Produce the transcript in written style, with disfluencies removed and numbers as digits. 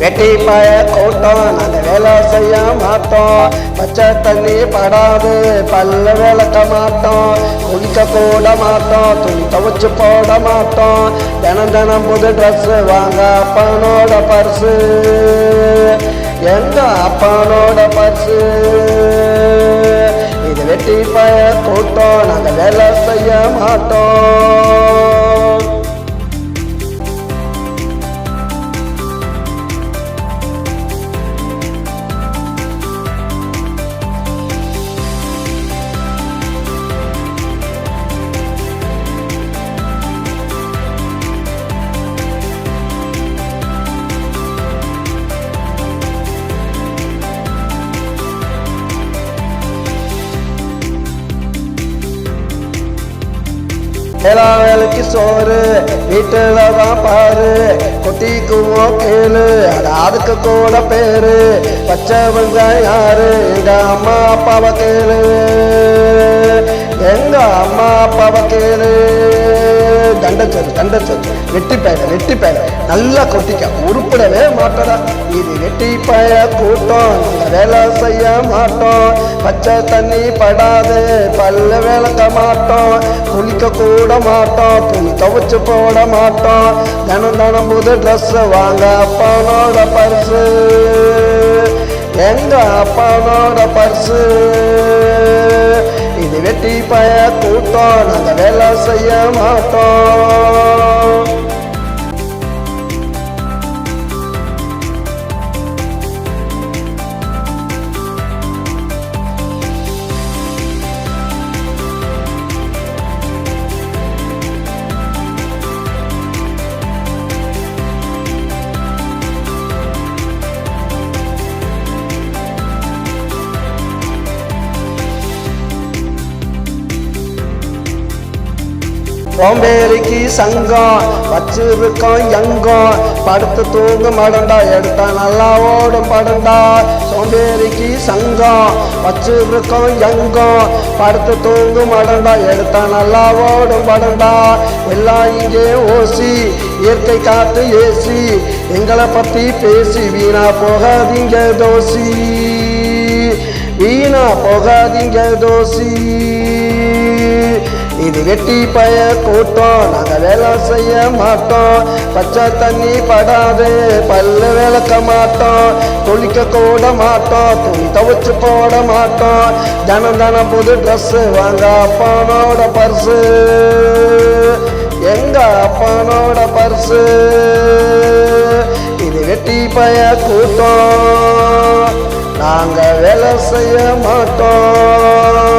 வெட்டி பாய கூட்டம் நாங்க வேலை செய்ய மாட்டோம். பச்சை தண்ணி படாது பல்ல விளக்க மாட்டோம். குளிக்க கூட மாட்டோம். துணி துவைச்சு போட மாட்டோம். தினம் தினம் புது ட்ரெஸ் வாங்க அப்பனோட பர்ஸு எங்க அப்பனோட பர்ஸு. இது வெட்டி பாய கூட்டம் நாங்க வேலை செய்ய மாட்டோம். எல்லா வேலைக்கு சோறு வீட்டுல தான் பாரு. குட்டிக்குவோ கேளு அது அதுக்கு கூட பேரு. பச்சைவங்க யாரு எங்க அம்மா அப்பாவை கேளு. எங்க அம்மா அப்பாவை கேளு. தண்டச்சது வெட்டி பேட நல்லா கொட்டிக்க உருப்பிடவே மாட்டடா. இது வெட்டி பய கூட்டம் நாங்க வேலை செய்ய மாட்டோம். பச்சை தண்ணி படாது பல்ல விளக்க மாட்டோம். குளிக்க கூட மாட்டோம். துணி துவைச்சு போட மாட்டோம். தினம் தினம் புது ட்ரெஸ் வாங்க அப்பனோட பர்ஸு எங்க அப்பனோட பர்ஸு. இது வெட்டி பய கூட்டம் நாங்க வேலை செய்ய மாட்டோம். சோம்பேறிக்கு சங்கம் வச்சிருக்கோம் எங்கம். படுத்து தூங்க மடண்டா எடுத்தா நல்லா ஓடும் படண்டா. சோம்பேறிக்கு சங்கம் வச்சிருக்கோம் எங்கம். படுத்து தூங்க மடண்டா எடுத்தா நல்லா ஓடும் படண்டா. எல்லாம் இங்கே ஓசி இயற்கை காத்து ஏசி. எங்களை பத்தி பேசி வீணா போகாதீங்க தோசி. வீணா போகாதீங்க தோசி. இது வெட்டி பய கூட்டம் நாங்க வேலை செய்ய மாட்டோம். பச்சை தண்ணி படாது பல்ல விளக்க மாட்டோம். குளிக்க கூட மாட்டோம். துணி துவைச்சு போட மாட்டோம். தினம் தினம் புது ட்ரெஸ் வாங்க அப்பனோட பர்ஸு எங்க அப்பனோட பர்ஸு. இது வெட்டி பய கூட்டம் நாங்க வேலை செய்ய மாட்டோம்.